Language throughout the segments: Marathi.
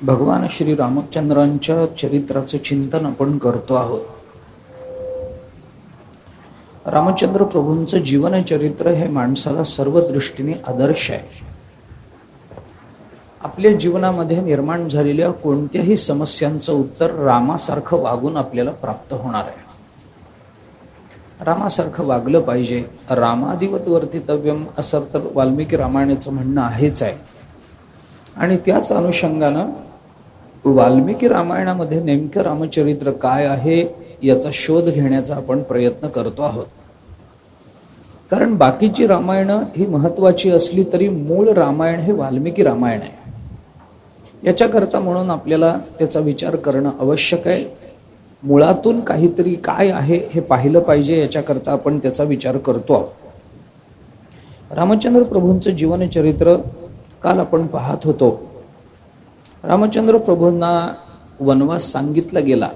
भगवान श्री रामचंद्रांच्या चरित्राचं चिंतन आपण करतो आहोत. रामचंद्र प्रभूंचं जीवन चरित्र हे माणसाला सर्व दृष्टीने आदर्श आहे. आपल्या जीवनामध्ये निर्माण झालेल्या कोणत्याही समस्यांचं उत्तर रामासारखं वागून आपल्याला प्राप्त होणार आहे. रामासारखं वागलं पाहिजे. रामादिवत वर्तितव्यम असं तर वाल्मिकी रामायणाचं म्हणणं आहेच आहे. आणि त्याच अनुषंगानं वाल्मिकी रामायणामध्ये नेमकं रामचरित्र काय आहे याचा शोध घेण्याचा आपण प्रयत्न करतो आहोत. कारण बाकीची रामायणं ही महत्वाची असली तरी मूळ रामायण हे वाल्मिकी रामायण आहे. याच्याकरता म्हणून आपल्याला त्याचा विचार करणं आवश्यक आहे. मुळातून काहीतरी काय आहे हे पाहिलं पाहिजे. याच्याकरता आपण त्याचा विचार करतो आहोत. रामचंद्र प्रभूंचं जीवन चरित्र काल आपण पाहत होतो. रामचंद्र प्रभूंना वनवास सांगितला गेला.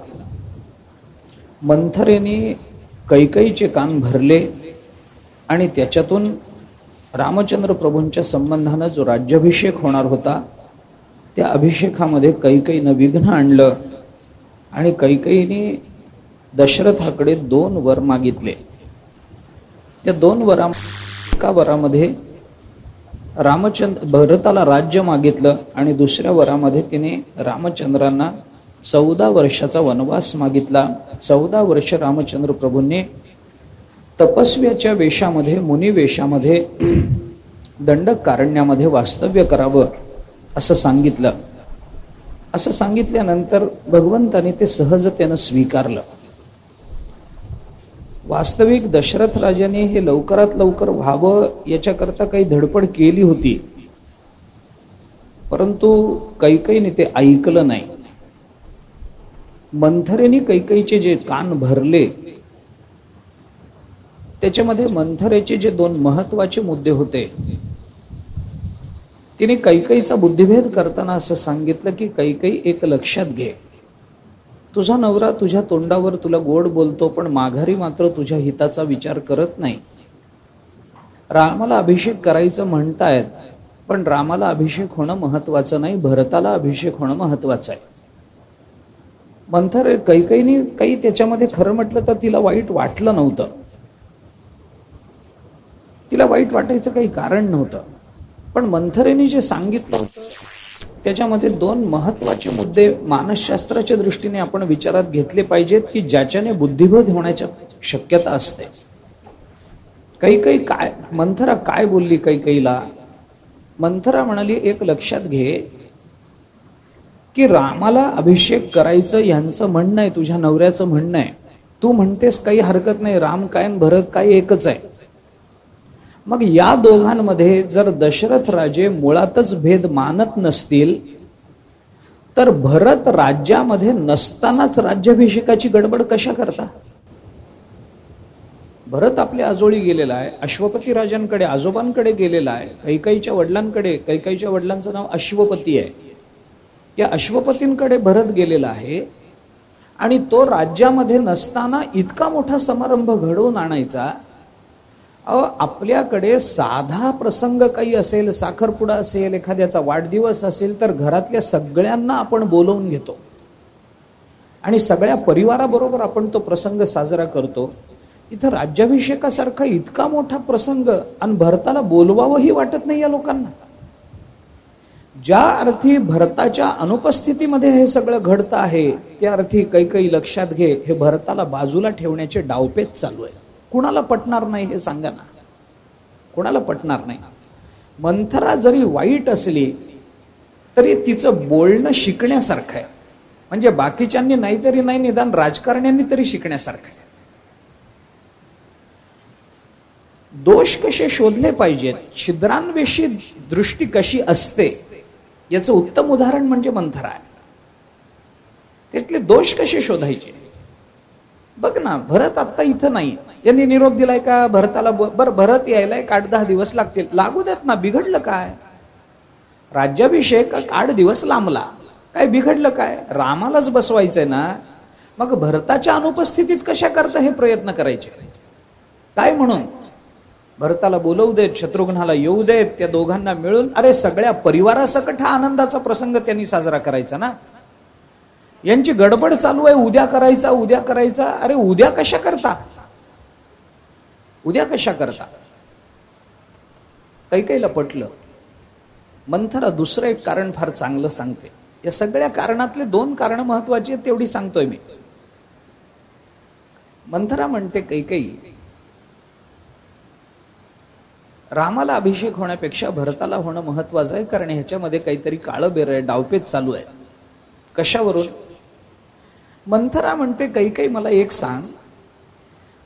मंथरेने कैकईचे कान भरले आणि त्याच्यातून रामचंद्र प्रभूंच्या संबंधानं जो राज्याभिषेक होणार होता त्या अभिषेकामध्ये कैकईनं विघ्न आणलं आणि कैकईने दशरथाकडे 2 वर मागितले. त्या 2 एका वरामध्ये भरताला राज्य मागितलं आणि दुसऱ्या वरामध्ये तिने रामचंद्रांना 14 वर्षाचा वनवास मागितला. 14 वर्ष रामचंद्र प्रभूंनी तपस्व्याच्या वेशामध्ये मुनी वेशामध्ये दंडकारण्यामध्ये वास्तव्य करावं असं सांगितलं. असं सांगितल्यानंतर भगवंताने ते सहजतेनं स्वीकारलं. वास्तविक दशरथ राजाने हे लवकरात लवकर व्हावं याच्याकरता काही धडपड केली होती, परंतु कैकईने ते ऐकलं नाही. मंथरेने कैकईचे जे कान भरले त्याच्यामध्ये मंथरेचे जे 2 महत्वाचे मुद्दे होते. तिने कैकईचा बुद्धिभेद करताना असं सांगितलं की कैकई एक लक्षात घे, तुझा नवरा तुझ्या तोंडावर तुला गोड बोलतो पण माघारी मात्र तुझ्या हिताचा विचार करत नाही. रामाला अभिषेक करायचं म्हणतायत पण रामाला अभिषेक होणं महत्वाचं नाही, भरताला अभिषेक होणं महत्वाचं आहे. मंथर कैकईने काही त्याच्यामध्ये खरं म्हटलं तर तिला वाईट वाटलं नव्हतं. तिला वाईट वाटायचं काही कारण नव्हतं. पण मंथरेने जे सांगितलं होतं त्याच्यामध्ये 2 महत्वाचे मुद्दे मानसशास्त्राच्या दृष्टीने आपण विचारात घेतले पाहिजेत की ज्याच्याने बुद्धिभेद होण्याची शक्यता असते. कैकई काय मंथरा काय बोलली कैकईला? मंथरा म्हणाली एक लक्षात घे की रामाला अभिषेक करायचं यांचं म्हणणं आहे, तुझ्या नवऱ्याचं म्हणणं आहे. तू म्हणतेस काही हरकत नाही, राम काय आणि भरत काय एकच आहे. मग या दोघांमध्ये जर दशरथ राजे मुळातच भेद मानत नसतील तर भरत राज्यामध्ये नसतानाच राज्याभिषेकाची गडबड कशा करता? भरत आपल्या आजोळी गेलेला आहे, अश्वपती राजांकडे आजोबांकडे गेलेला आहे, कैकईच्या वडिलांकडे, कैकईच्या वडिलांचं नाव अश्वपती आहे, त्या अश्वपतींकडे भरत गेलेला आहे. आणि तो राज्यामध्ये नसताना इतका मोठा समारंभ घडवून आणायचा. आपल्याकडे साधा प्रसंग काही असेल, साखरपुडा असेल, एखाद्याचा वाढदिवस असेल तर घरातल्या सगळ्यांना आपण बोलवून घेतो आणि सगळ्या परिवाराबरोबर आपण तो प्रसंग साजरा करतो. इथं राज्याभिषेकासारखा इतका मोठा प्रसंग आणि भरताला बोलवावंही वाटत नाही या लोकांना. ज्या अर्थी भरताच्या अनुपस्थितीमध्ये हे सगळं घडतं आहे त्या अर्थी कैकई लक्षात घे, हे भरताला बाजूला ठेवण्याचे डावपेच चालू आहे. कुणाला पटणार नाही हे सांगा ना, कुणाला पटणार नाही. मंथरा जरी वाईट असली तरी तिचं बोलणं शिकण्यासारखं आहे. म्हणजे बाकीच्यांनी नाहीतरी नाही, निदान राजकारण्यांनी तरी शिकण्यासारखं आहे. दोष कसे शोधले पाहिजेत, छिद्रांविषयी दृष्टी कशी असते याचं उत्तम उदाहरण म्हणजे मंथरा आहे. त्यातले दोष कसे शोधायचे बघ ना. भरत आता इथं नाही, यांनी निरोप दिलाय का भरताला? बरं भरत यायलाय 8-10 दिवस लागतील, लागू देत ना. बिघडलं काय? राज्याभिषेक 8 दिवस लांबला, काय बिघडलं काय? रामालाच बसवायचंय ना. मग भरताच्या अनुपस्थितीत कशा करता हे प्रयत्न करायचे काय? म्हणून भरताला बोलवू देत, शत्रुघ्नाला येऊ देत, त्या दोघांना मिळून अरे सगळ्या परिवारासकट हा आनंदाचा प्रसंग त्यांनी साजरा करायचा ना. यांची गडबड चालू आहे, उद्या करायचा उद्या करायचा. अरे उद्या कशा करता, उद्या कशा करता. कैकेयीला पटलं. मंथरा दुसरं एक कारण फार चांगलं सांगते. या सगळ्या कारणातले 2 कारण महत्वाची आहेत, तेवढी सांगतोय मी. मंथरा म्हणते कैकेयी, रामाला अभिषेक होण्यापेक्षा भरताला होणं महत्वाचं आहे, कारण ह्याच्यामध्ये काहीतरी काळं बेर आहे, डावपेच चालू आहे. कशावरून? मंथरा म्हणते कैकेयी मला एक सांग,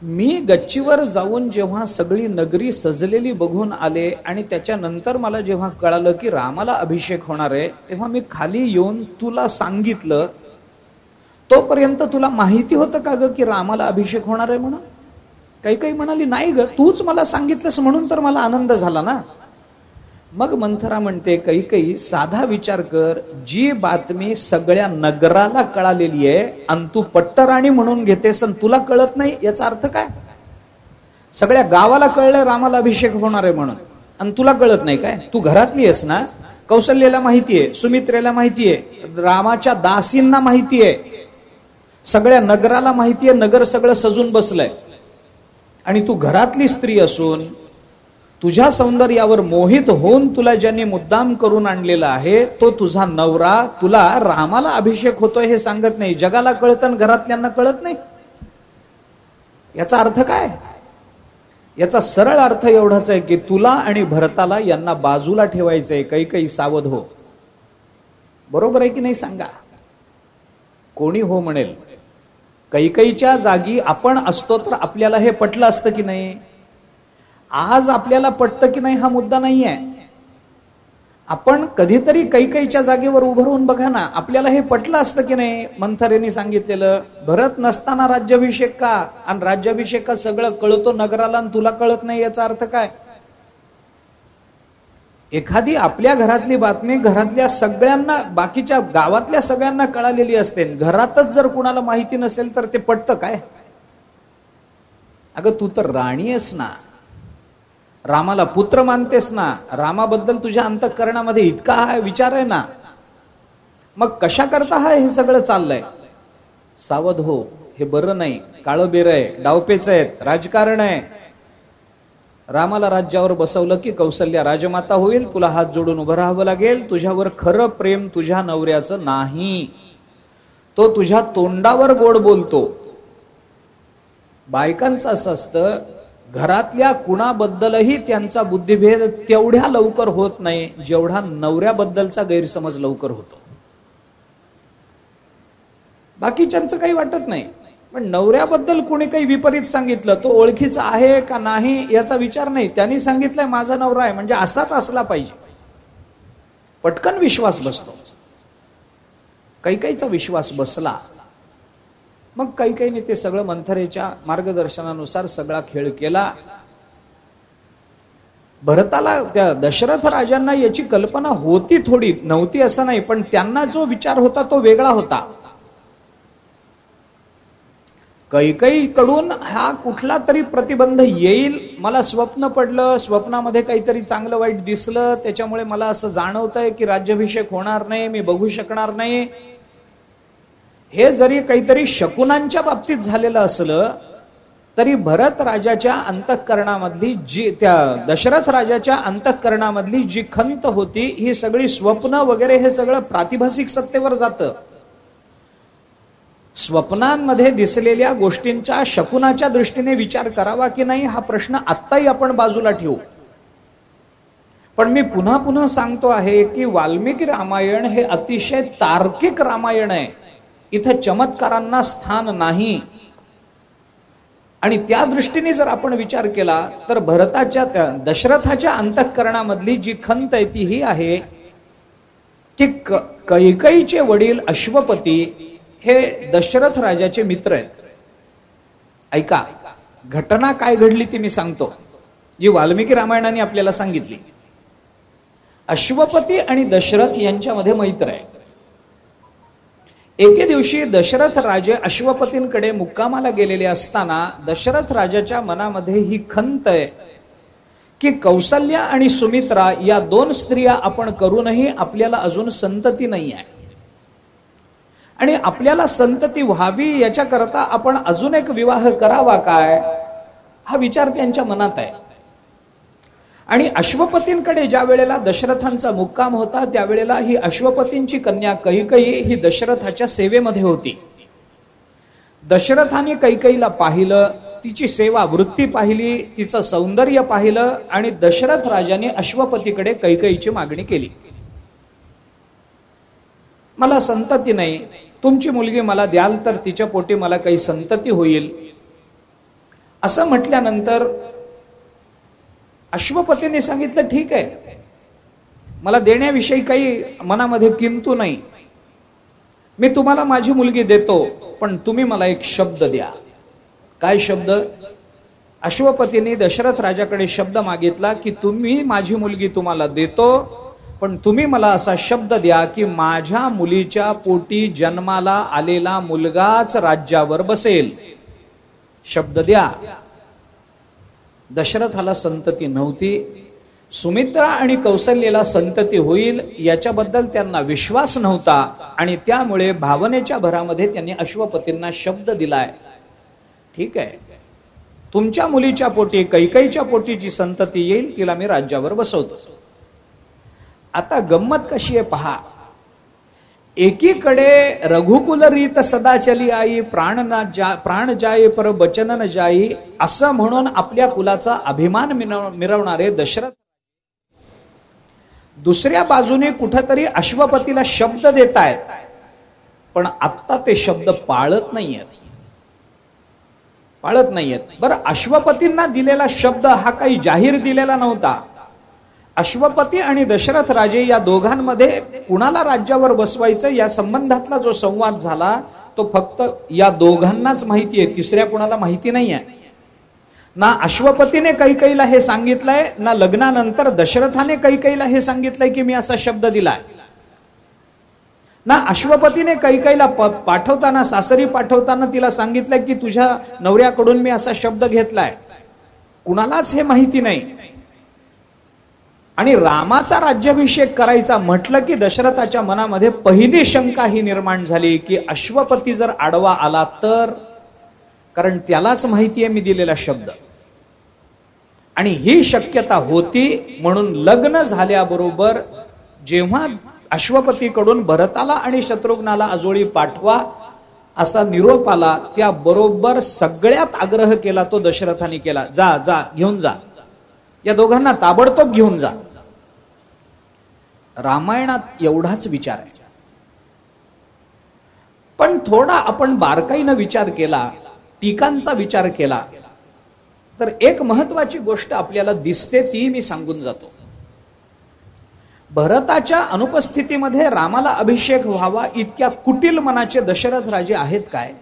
मी गच्चीवर जाऊन जेव्हा सगळी नगरी सजलेली बघून आले आणि त्याच्यानंतर मला जेव्हा कळालं की रामाला अभिषेक होणार आहे, तेव्हा मी खाली येऊन तुला सांगितलं. तोपर्यंत तुला माहिती होतं का ग की रामाला अभिषेक होणार आहे म्हणून? कैकेयी म्हणाली नाही ग, तूच मला सांगितलंस म्हणून तर मला आनंद झाला ना. मग मंथरा म्हणते कैकेयी साधा विचार कर, जी बातमी सगळ्या नगराला कळालेली आहे आणि तू पट्टराणी म्हणून घेतेस आणि तुला कळत नाही, याचा अर्थ काय? सगळ्या गावाला कळलंय रामाला अभिषेक होणार आहे म्हणून आणि तुला कळत नाही काय? तू घरातली आहेस ना. कौशल्याला माहितीये, सुमित्रेला माहितीये, रामाच्या दासींना माहितीये, सगळ्या नगराला माहितीये, नगर सगळं सजून बसलंय. आणि तू घरातली स्त्री असून तुझ्या सौंदर्यावर मोहित होऊन तुला ज्यांनी मुद्दाम करून आणलेला आहे तो तुझा नवरा तुला रामाला अभिषेक होतोय हे सांगत नाही. जगाला कळतं आणि घरातल्यांना कळत नाही. याचा अर्थ काय? याचा सरळ अर्थ एवढाच आहे की तुला आणि भरताला यांना बाजूला ठेवायचंय. कैकेयी सावध हो. बरोबर आहे की नाही सांगा? कोणी हो म्हणेल. कैकेयीच्या जागी आपण असतो तर आपल्याला हे पटलं असतं की नाही? आज आपल्याला पटतं की नाही हा मुद्दा नाहीये. आपण कधीतरी कैकेयीच्या जागेवर उभं राहून बघा ना, आपल्याला हे पटलं असतं की नाही? मंथरेने सांगितलेलं, भरत नसताना राज्याभिषेक का? आणि राज्याभिषेकात सगळं कळतो नगराला आणि तुला कळत नाही, याचा अर्थ काय? एखादी आपल्या घरातली बातमी घरातल्या सगळ्यांना, बाकीच्या गावातल्या सगळ्यांना कळालेली असते, घरातच जर कुणाला माहिती नसेल तर ते पटतं काय? अगं तू तर राणी आहेस ना, रामाला पुत्र मानतेस ना, रामाबद्दल तुझ्या अंतःकरणामध्ये इतका हा विचार आहे ना, मग कशा करता हा हे सगळं चाललंय? सावध हो, हे बरं नाही. काळं बेर आहे, डावपेच आहेत, राजकारण आहे. रामाला राज्यावर बसवलं की कौसल्या राजमाता होईल, तुला हात जोडून उभं राहावं लागेल. तुझ्यावर खरं प्रेम तुझ्या नवऱ्याचं नाही, तो तुझ्या तोंडावर गोड बोलतो. बायकांचं असं असतं, घरातल्या कुणाबद्दलही त्यांचा बुद्धिभेद तेवढ्या लवकर होत नाही जेवढा नवऱ्याबद्दलचा गैरसमज लवकर होतो. बाकीच्यांचं काही वाटत नाही, पण नवऱ्याबद्दल कोणी काही विपरीत सांगितलं, तो ओळखीचा आहे का नाही याचा विचार नाही. त्यांनी सांगितलंय माझा नवरा आहे म्हणजे असाच असला पाहिजे, पटकन विश्वास बसतो. कैकेयीचा विश्वास बसला. मग कैकेयीने ते सगळं मंथरेच्या मार्गदर्शनानुसार सगळा खेळ केला. भरताला, त्या दशरथ राजांना याची कल्पना होती, थोडी नव्हती असं नाही, पण त्यांना जो विचार होता तो वेगळा होता. कैकेयीकडून हा कुठला तरी प्रतिबंध येईल, मला स्वप्न पडलं, स्वप्नामध्ये काहीतरी चांगलं वाईट दिसलं, त्याच्यामुळे मला असं जाणवतंय की राज्याभिषेक होणार नाही, मी बघू शकणार नाही. हे जरी काहीतरी शकुनांच्या बाबतीत झालेलं असलं तरी भरत राजाच्या अंतःकरणामधली जी, त्या दशरथ राजाच्या अंतःकरणामधली जी खंत होती, ही सगळी स्वप्न वगैरे हे सगळं प्रातिभासिक सत्तेवर जातं. स्वप्नांमध्ये दिसलेल्या गोष्टींचा शकुनाच्या दृष्टीने विचार करावा की नाही हा प्रश्न आत्ताही आपण बाजूला ठेवू. पण मी पुन्हा पुन्हा सांगतो आहे की वाल्मिकी रामायण हे अतिशय तार्किक रामायण आहे. इथं चमत्कारांना स्थान नाही. आणि त्या दृष्टीने जर आपण विचार केला तर भरताच्या, त्या दशरथाच्या अंतःकरणामधली जी खंत आहे ती ही आहे की कैकेयीचे वडील अश्वपती हे दशरथ राजाचे मित्र आहेत. ऐका, घटना काय घडली ती मी सांगतो, जी वाल्मिकी रामायणाने आपल्याला सांगितली. अश्वपती आणि दशरथ यांच्यामध्ये मैत्र आहे. एके दिवशी दशरथ राजे अश्वपतींकडे मुक्कामाला गेलेले असताना दशरथ राजाच्या मनामध्ये ही खंत आहे की कौसल्या आणि सुमित्रा या दोन स्त्रिया आपण करूनही आपल्याला अजून संतती नाही आहे, आणि आपल्याला संतती व्हावी याच्याकरता आपण अजून एक विवाह करावा काय, हा विचार त्यांच्या मनात आहे. आणि अश्वपतींकडे ज्या वेळेला दशरथांचा मुक्काम होता त्यावेळेला ही अश्वपतींची कन्या कैकेयी ही दशरथाच्या सेवेमध्ये होती. दशरथाने कैकेयीला पाहिलं, तिची सेवा वृत्ती पाहिली, तिचं सौंदर्य पाहिलं, आणि दशरथ राजाने अश्वपतीकडे कैकेयीची मागणी केली. मला संतती नाही, तुमची मुलगी मला द्याल तर तिच्या पोटी मला काही संतती होईल. असं म्हटल्यानंतर अश्वपतीने सांगितलं, ठीक आहे, मला देण्याविषयी काही मनामध्ये किंतु नाही, मी तुम्हाला माझी मुलगी देतो, पण तुम्ही मला एक शब्द द्या. काय शब्द? अश्वपतीने दशरथ राजाकडे शब्द मागितला की तुम्ही माझी मुलगी तुम्हाला देतो, पण तुम्ही मला असा शब्द द्या की माझ्या मुलीच्या पोटी जन्माला आलेला मुलगाच राज्यावर बसेल. शब्द द्या. दशरथाला संतती नव्हती, सुमित्रा आणि कौसल्याला संतती होईल याच्याबद्दल त्यांना विश्वास नव्हता, आणि त्यामुळे भावनेच्या भरामध्ये त्यांनी अश्वपतींना शब्द दिलाय, ठीक आहे, तुमच्या मुलीच्या पोटी कैकेयीच्या पोटी जी संतती येईल तिला मी राज्यावर बसवतो. आता गंमत कशी आहे पहा. एकीकडे रघुकुल रीत सदा चली आई, प्राण जाई पर बचन न जाई, असं म्हणून आपल्या कुलाचा अभिमान मिरवणारे दशरथ, दुसऱ्या बाजूने कुठेतरी अश्वपतीला शब्द देत आहेत, पण आत्ता ते शब्द पाळत नाहीयेत. बरं, अश्वपतींना दिलेला शब्द हा काही जाहीर दिलेला नव्हता. अश्वपती आणि दशरथ राजे या दोघांमध्ये कुणाला राज्यावर बसवायचं या संबंधातला जो संवाद झाला तो फक्त या दोघांनाच माहिती आहे, तिसऱ्या कुणाला माहिती नाहीये. ना अश्वपतीने कैकेयीला हे सांगितलंय, ना लग्नानंतर दशरथाने कैकेयीला हे सांगितलंय की मी असा शब्द दिलाय, ना अश्वपतीने कैकेयीला पाठवताना, सासरी पाठवताना तिला सांगितलंय की तुझ्या नवऱ्याकडून मी असा शब्द घेतलाय. कुणालाच हे माहिती नाही. आणि रामाचा राज्याभिषेक करायचा म्हटलं की दशरथाच्या मनामध्ये पहिली शंका ही निर्माण झाली की अश्वपती जर आडवा आला तर, कारण त्यालाच माहिती आहे मी दिलेला शब्द, आणि ही शक्यता होती. म्हणून लग्न झाल्याबरोबर जेव्हा अश्वपतीकडून भरताला आणि शत्रुघ्नाला आजोळी पाठवा असा निरोप आला, त्याबरोबर सगळ्यात आग्रह केला तो दशरथाने केला, जा जा घेऊन जा, या दोघांना ताबडतोब घेऊन जा. रामायणात एवढाच विचार आहे, पण थोडा आपण बारकाईनं विचार केला, टीकांचा विचार केला, तर एक महत्वाची गोष्ट आपल्याला दिसते, ती मी सांगून जातो. भरताच्या अनुपस्थितीमध्ये रामाला अभिषेक व्हावा इतक्या कुटील मनाचे दशरथ राजे आहेत काय?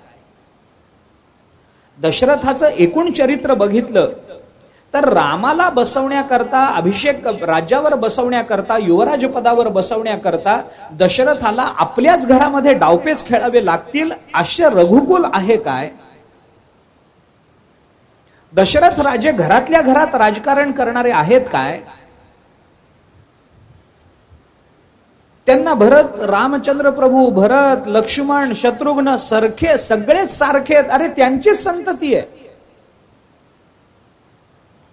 दशरथाचं एकूण चरित्र बघितलं तर रामाला बसवण्याकरता, अभिषेक राज्यावर बसवण्याकरता, युवराज पदावर बसवण्याकरता दशरथाला आपल्याच घरामध्ये डावपेच खेळावे लागतील असे रघुकुल आहे काय? दशरथ राजे घरातल्या घरात राजकारण करणारे आहेत काय? त्यांना भरत, रामचंद्र प्रभू, भरत, लक्ष्मण, शत्रुघ्न सारखे सगळेच सारखे आहेत. अरे त्यांचीच संतती आहे.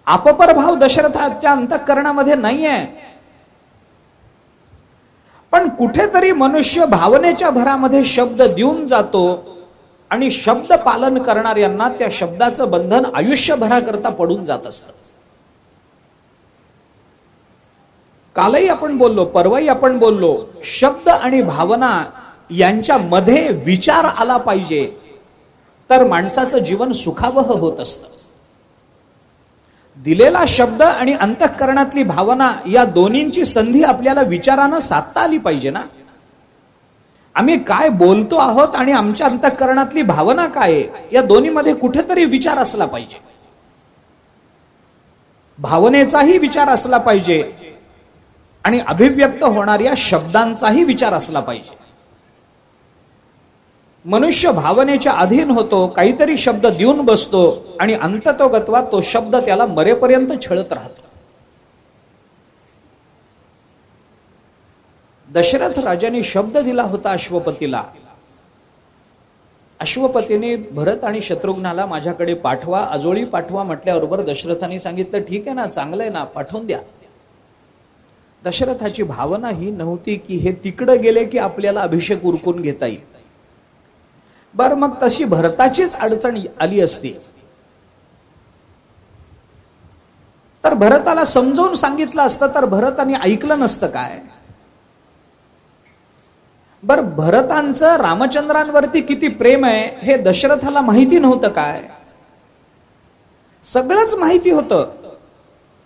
अपपर भाव दशरथाच्या अंतःकरणामध्ये नाहीये. पण कुठेतरी मनुष्य भावनेच्या भरामध्ये शब्द देऊन जातो, आणि शब्द पालन करणाऱ्यांना त्या शब्दाचं बंधन आयुष्यभराकरता पडून जात असतं. कालही आपण बोललो, परवाही आपण बोललो, शब्द आणि भावना यांच्यामध्ये विचार आला पाहिजे तर माणसाचं जीवन सुखावह होत असतं. दिलेला शब्द आणि अंतःकरणातली भावना या दोन्हींची संधी आपल्याला विचारानं साधता आली पाहिजे ना. आम्ही काय बोलतो आहोत आणि आमच्या अंतःकरणातली भावना काय आहे, या दोन्हीमध्ये कुठेतरी विचार असला पाहिजे. भावनेचाही विचार असला पाहिजे आणि अभिव्यक्त होणाऱ्या शब्दांचाही विचार असला पाहिजे. मनुष्य भावनेच्या अधीन होतो, काहीतरी शब्द देऊन बसतो आणि अंततोगत्वा तो शब्द त्याला मरेपर्यंत छळत राहतो. दशरथ राजाने शब्द दिला होता अश्वपतीला. अश्वपतीने भरत आणि शत्रुघ्नाला माझ्याकडे पाठवा, आजोळी पाठवा म्हटल्याबरोबर दशरथाने सांगितलं ठीक आहे ना, चांगलं आहे ना, पाठवून द्या. दशरथाची भावना ही नव्हती की हे तिकडे गेले की आपल्याला अभिषेक उरकून घेता येईल. बर, मग तशी भरताचीच अडचण आली असती तर भरताला समजावून सांगितलं असतं तर भरताने ऐकलं नसतं काय? बर, भरतांचं रामचंद्रांवरती किती प्रेम आहे हे दशरथाला माहिती नव्हतं काय? सगळंच माहिती होतं,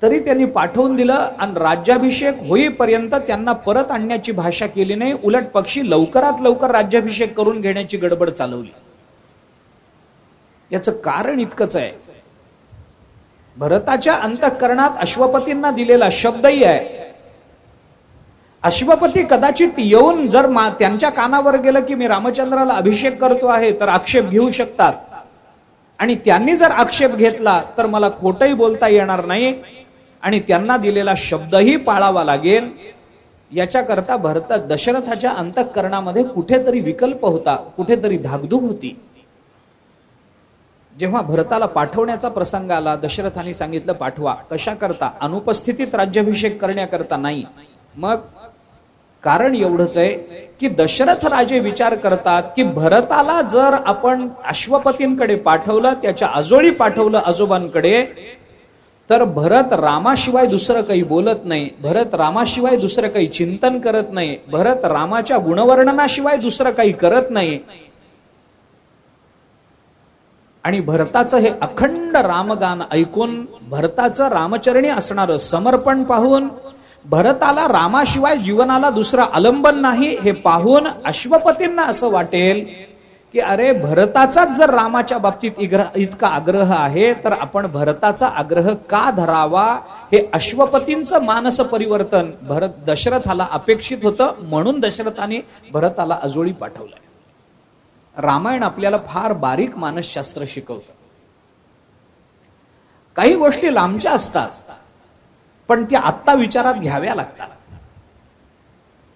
तरी त्यांनी पाठवून दिलं आणि राज्याभिषेक होईपर्यंत त्यांना परत आणण्याची भाषा केली नाही. उलट पक्षी लवकरात लवकर राज्याभिषेक करून घेण्याची गडबड चालवली. याचं कारण इतकंच आहे, भरताच्या अंतःकरणात अश्वपतींना दिलेला शब्दही आहे. अश्वपती कदाचित येऊन जर त्यांच्या कानावर गेलं की मी रामचंद्राला अभिषेक करतो आहे तर आक्षेप घेऊ शकतात, आणि त्यांनी जर आक्षेप घेतला तर मला खोटंही बोलता येणार नाही आणि त्यांना दिलेला शब्दही पाळावा लागेल. याच्याकरता भरत दशरथाच्या अंतःकरणामध्ये कुठेतरी विकल्प होता, कुठेतरी धाकधूक होती. जेव्हा भरताला पाठवण्याचा प्रसंग आला, दशरथाने सांगितलं पाठवा. कशा करता? अनुपस्थितीत राज्याभिषेक करण्याकरता नाही. मग कारण एवढंच आहे की दशरथ राजे विचार करतात की भरताला जर आपण अश्वपतींकडे पाठवलं, त्याच्या आजोळी पाठवलं आजोबांकडे, तर भरत रामाशिवाय दुसरं काही बोलत नाही, भरत रामाशिवाय दुसरं काही चिंतन करत नाही, भरत रामाच्या गुणवर्णनाशिवाय दुसरं काही करत नाही. आणि भरताचं हे अखंड रामगान ऐकून, भरताचं रामचरणी असणारं समर्पण पाहून, भरताला रामाशिवाय जीवनाला दुसरा आलंबन नाही हे पाहून अश्वपतींना असं वाटेल की अरे, भरताचाच जर रामाच्या बाबतीत इतका आग्रह आहे तर आपण भरताचा आग्रह का धरावा? हे अश्वपतींचं मानस परिवर्तन दशरथाला अपेक्षित होतं, म्हणून दशरथाने भरताला आजोळी पाठवलंय. रामायण आपल्याला फार बारीक मानसशास्त्र शिकवतं. काही गोष्टी लांबच्या असतात पण त्या आत्ता विचारात घ्याव्या लागतात.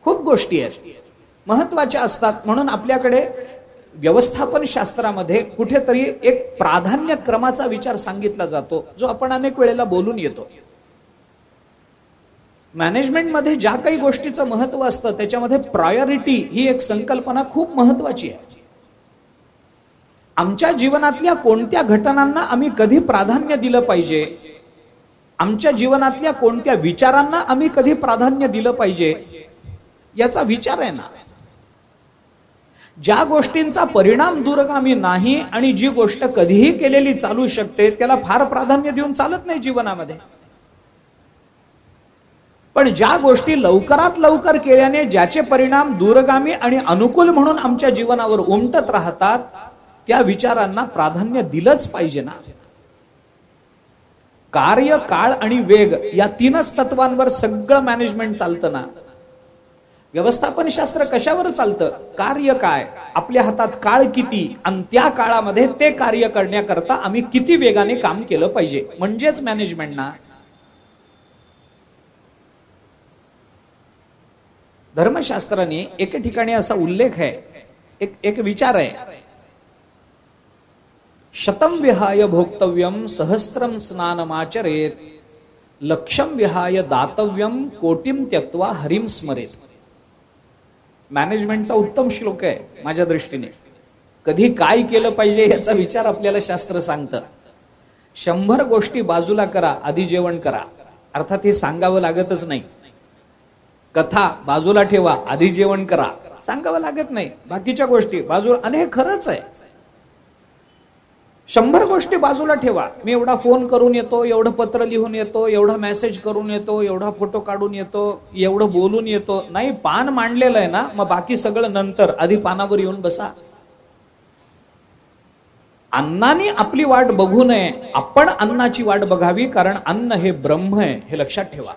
खूप गोष्टी आहेत महत्वाच्या असतात, म्हणून आपल्याकडे व्यवस्थापन शास्त्रामध्ये कुठेतरी एक प्राधान्य क्रमाचा विचार सांगितला जातो, जो आपण अनेक वेळेला बोलून येतो. मॅनेजमेंटमध्ये ज्या काही गोष्टीचं महत्व असतं त्याच्यामध्ये प्रायोरिटी ही एक संकल्पना खूप महत्वाची आहे. आमच्या जीवनातल्या कोणत्या घटनांना आम्ही कधी प्राधान्य दिलं पाहिजे, आमच्या जीवनातल्या कोणत्या विचारांना आम्ही कधी प्राधान्य दिलं पाहिजे, याचा विचार आहे ना. ज्या गोष्टींचा परिणाम दूरगामी नाही आणि जी गोष्ट कधीही केलेली चालू शकते त्याला फार प्राधान्य देऊन चालत नाही जीवनामध्ये. पण ज्या गोष्टी लवकरात लवकर केल्याने ज्याचे परिणाम दूरगामी आणि अनुकूल म्हणून आमच्या जीवनावर उमटत राहतात, त्या विचारांना प्राधान्य दिलंच पाहिजे ना. कार्य, काळ आणि वेग या तीनच तत्वांवर सगळं मॅनेजमेंट चालतं ना. व्यवस्थापन शास्त्र कशावर चालतं? कार्य काय, आपल्या हातात काळ किती, आणि त्या काळामध्ये ते कार्य करण्याकरता आम्ही किती वेगाने काम केलं पाहिजे, म्हणजेच मॅनेजमेंट ना. धर्मशास्त्राने एके ठिकाणी असा उल्लेख आहे, एक विचार आहे, शतम विहाय भोक्तव्यम सहस्त्रम स्नानमाचरेत लक्षम विहाय दातव्यम कोटिम त्यक्त्वा हरिम स्मरेत. मॅनेजमेंटचा उत्तम श्लोक आहे माझ्या दृष्टीने. कधी काय केलं पाहिजे याचा विचार आपल्याला शास्त्र सांगतं. 100 गोष्टी बाजूला करा, आधी जेवण करा. अर्थात हे सांगावं लागतच नाही. कथा बाजूला ठेवा, आधी जेवण करा, सांगावं लागत नाही. बाकीच्या गोष्टी बाजूला, आणि हे खरंच आहे. 100 गोष्टी बाजूला ठेवा. मी एवढा फोन करून येतो, एवढं पत्र लिहून येतो, एवढा मेसेज करून येतो, एवढा फोटो काढून येतो, एवढं बोलून येतो. नाही, पान मांडलेलं आहे ना, मग बाकी सगळं नंतर, आधी पानावर येऊन बसा. अन्नाने आपली वाट बघू नये, आपण अन्नाची वाट बघावी, कारण अन्न हे ब्रह्म आहे, हे लक्षात ठेवा.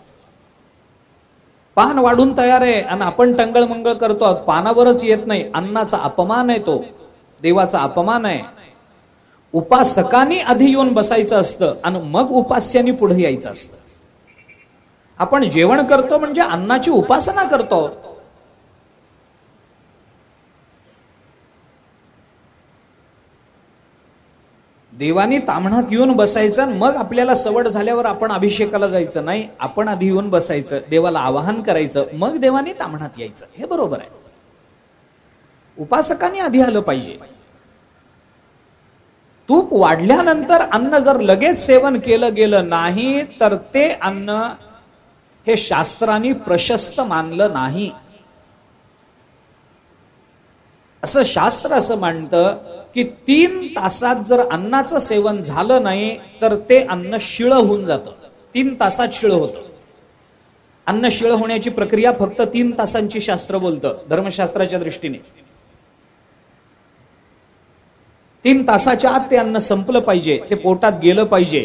पान वाढून तयार आहे आणि आपण टंगळ मंगळ करतो, पानावरच येत नाही. अन्नाचा अपमान आहे, तो देवाचा अपमान आहे. उपासकांनी आधी येऊन बसायचं असतं आणि मग उपास्यांनी पुढे यायचं असतं. आपण जेवण करतो म्हणजे अन्नाची उपासना करतो. देवानी ताम्हणात येऊन बसायचं, मग आपल्याला सवड झाल्यावर आपण अभिषेकाला जायचं नाही. आपण आधी येऊन बसायचं, देवाला आवाहन करायचं, मग देवानी ताम्हणात यायचं. हे बरोबर आहे. उपासकांनी आधी आलं पाहिजे. तूप वाढल्यानंतर अन्न जर लगेच सेवन केलं गेलं नाही तर ते अन्न हे शास्त्रांनी प्रशस्त मानलं नाही. असं शास्त्र असं मानतं की 3 तासात जर अन्नाचं सेवन झालं नाही तर ते अन्न शिळं होऊन जातं. 3 तासात शिळं होतं. अन्न शिळं होण्याची प्रक्रिया फक्त 3 तासांची शास्त्र बोलतं, धर्मशास्त्राच्या दृष्टीने. 3 तासाच्या आत ते अन्न संपलं पाहिजे, ते पोटात गेलं पाहिजे.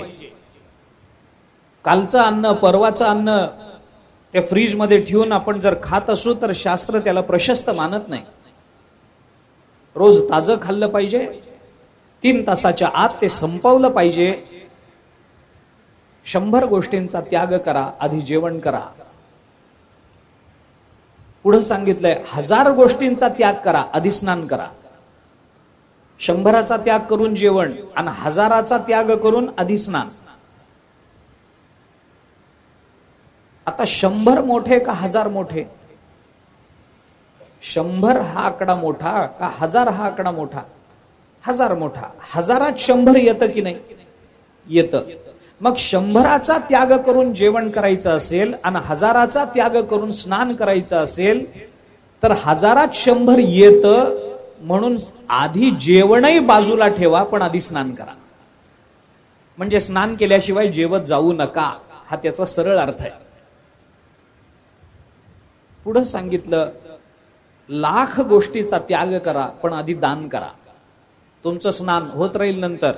कालचं अन्न, परवाचं अन्न ते फ्रीज मध्ये ठेवून आपण जर खात असू तर शास्त्र त्याला प्रशस्त मानत नाही. रोज ताजं खाल्लं पाहिजे. 3 तासाच्या आत ते संपवलं पाहिजे. 100 गोष्टींचा त्याग करा, आधी जेवण करा. पुढे सांगितलंय 1000 गोष्टींचा त्याग करा, आधी स्नान करा. 100चा त्याग करून जेवण आणि 1000चा त्याग करून आधी स्नान. आता 100 मोठे का 1000 मोठे? 100 हा आकडा मोठा का 1000 हा आकडा मोठा? 1000 मोठा. 1000त 100 येतं की नाही? येतं. मग 100चा त्याग करून जेवण करायचं असेल आणि 1000चा त्याग करून स्नान करायचं असेल तर 1000त 100 येतं. म्हणून आधी जेवणही बाजूला ठेवा, पण आधी स्नान करा. म्हणजे स्नान केल्याशिवाय जेवत जाऊ नका, हा त्याचा सरळ अर्थ आहे. पुढे सांगितलं 1,00,000 गोष्टीचा त्याग करा, पण आधी दान करा. तुमचं स्नान होत राहील, नंतर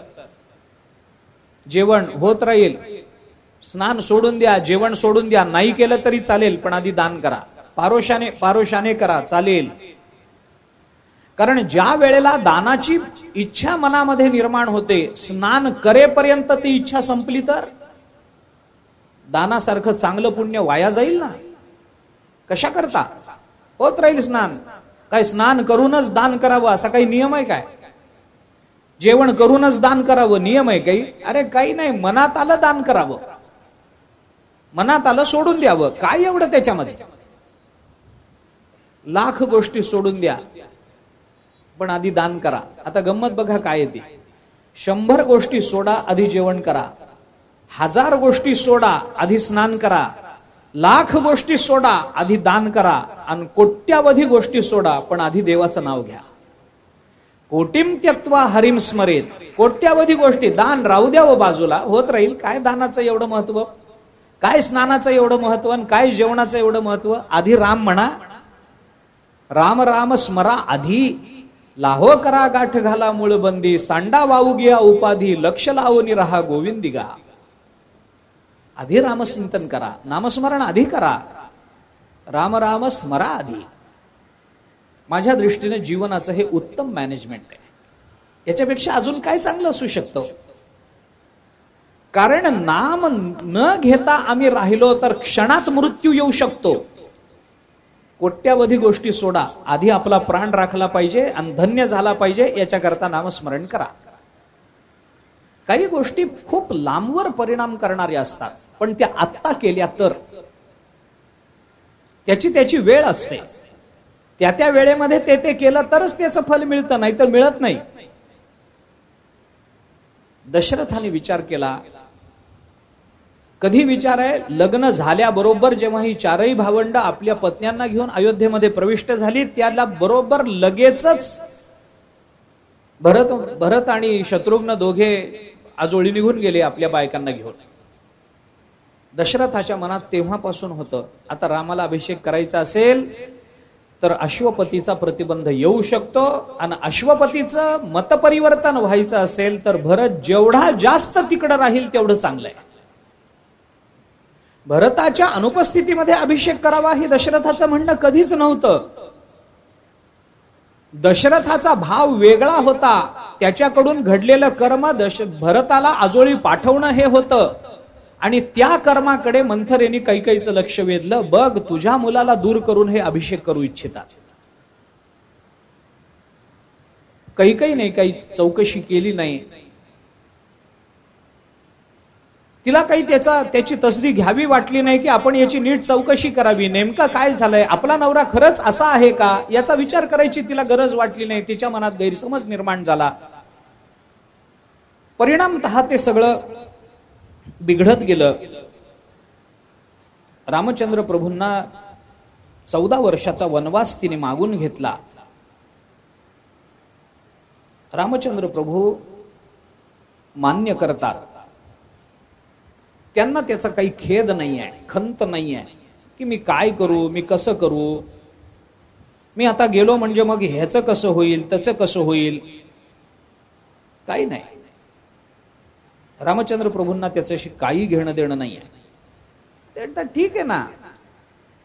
जेवण होत राहील. स्नान सोडून द्या, जेवण सोडून द्या, नाही केलं तरी चालेल, पण आधी दान करा. पारोशाने करा, चालेल. कारण ज्या वेळेला दानाची इच्छा मनामध्ये निर्माण होते, स्नान करेपर्यंत ती इच्छा संपली तर दानासारखं चांगलं पुण्य वाया जाईल ना. कशा करता होत राहील स्नान. काय स्नान करूनच दान करावं असा काही नियम आहे काय? जेवण करूनच दान करावं नियम आहे काही? अरे काही नाही, मनात आलं दान करावं, मनात आलं सोडून द्यावं. काय एवढं त्याच्यामध्ये? 1,00,000 गोष्टी सोडून द्या, पण आधी दान करा. आता गंमत बघा काय येते. 100 गोष्टी सोडा, आधी जेवण करा. 1000 गोष्टी सोडा, आधी स्नान करा. 1,00,000 गोष्टी सोडा, आधी दान करा. आणि कोट्यावधी गोष्टी सोडा, पण आधी देवाचं नाव घ्या. कोटीम त्यक्त्वा हरिम स्मरेत. कोट्यावधी गोष्टी दान राहू द्यावं बाजूला, होत राहील. काय दानाचं एवढं महत्व? काय स्नानाचं एवढं महत्व? आणि काय जेवणाचं एवढं महत्व? आधी राम म्हणा. राम राम स्मरा आधी. लाहो करा गाठ घाला मूळबंदी. सांडा वाहू घ्या उपाधी. लक्ष लावून रहा गोविंदिगा. आधी रामचिंतन करा, नामस्मरण आधी करा. राम राम स्मरा आधी. माझ्या दृष्टीने जीवनाचं हे उत्तम मॅनेजमेंट आहे. याच्यापेक्षा अजून काय चांगलं असू शकतं? कारण नाम न घेता आम्ही राहिलो तर क्षणात मृत्यू येऊ शकतो. कोट्यावधी गोष्टी सोडा, आधी आपला प्राण राखला पाहिजे आणि धन्य झाला पाहिजे, याच्याकरता नामस्मरण करा. काही गोष्टी खूप लांबवर परिणाम करणाऱ्या असतात, पण त्या आत्ता केल्या तर त्याची वेळ असते. त्या वेळेमध्ये ते केलं तरच त्याचं फल मिळतं, नाही तर मिळत नाही. दशरथाने विचार केला. कधी विचार आहे? लग्न झाल्याबरोबर जेव्हा ही 4ही भावंड आपल्या पत्न्यांना घेऊन अयोध्येमध्ये प्रविष्ट झाली, त्याला बरोबर लगेचच भरत आणि शत्रुघ्न दोघे आजोळी निघून गेले आपल्या बायकांना घेऊन. दशरथाच्या मनात तेव्हापासून होतं, आता रामाला अभिषेक करायचा असेल तर अश्वपतीचा प्रतिबंध येऊ शकतो, आणि अश्वपतीचं मतपरिवर्तन व्हायचं असेल तर भरत जेवढा जास्त तिकडं राहील तेवढं चांगलं आहे. भरताच्या अनुपस्थितीमध्ये अभिषेक करावा हे दशरथाचं म्हणणं कधीच नव्हतं. दशरथाचा भाव वेगळा होता. त्याच्याकडून घडलेलं कर्म भरताला आजोळी पाठवणं हे होतं, आणि त्या कर्माकडे मंथरेने कैकेयीचं लक्ष वेधलं. बघ, तुझ्या मुलाला दूर करून हे अभिषेक करू इच्छितात. कैकेयीने काही चौकशी केली नाही. तिला काही त्याची तसदी घ्यावी वाटली नाही की आपण याची नीट चौकशी करावी, नेमकं काय झालंय, आपला नवरा खरंच असा आहे का याचा विचार करायची तिला गरज वाटली नाही. तिच्या मनात गैरसमज निर्माण झाला. परिणामतः ते सगळं बिघडत गेलं. रामचंद्र प्रभूंना 14 वर्षाचा वनवास तिने मागून घेतला. रामचंद्र प्रभू मान्य करतात. त्यांना त्याचा काही खेद नाही आहे, खंत नाही आहे की मी काय करू, मी कसं करू, मी आता गेलो म्हणजे मग ह्याचं कसं होईल, त्याचं कसं होईल, काही नाही. रामचंद्र प्रभूंना त्याच्याशी काही घेणं देणं नाही आहे. तर ठीक आहे ना,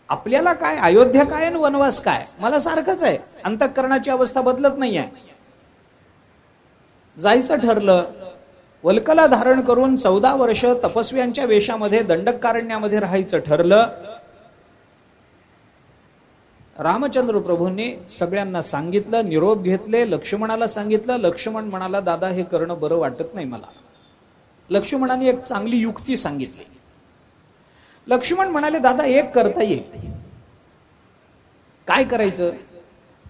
आपल्याला काय, अयोध्या काय आणि वनवास काय, मला सारखंच आहे. अंतःकरणाची अवस्था बदलत नाही आहे. जायचं ठरलं. वल्कला धारण करून 14 वर्ष तपस्व्यांच्या वेशामध्ये दंडकारण्यामध्ये राहायचं ठरलं. रामचंद्र प्रभूंनी सगळ्यांना सांगितलं, निरोप घेतले. लक्ष्मणाला सांगितलं. लक्ष्मण म्हणाला, दादा हे करणं बरं वाटत नाही मला. लक्ष्मणाने एक चांगली युक्ती सांगितली. लक्ष्मण म्हणाले, दादा एक करता येईल. काय करायचं?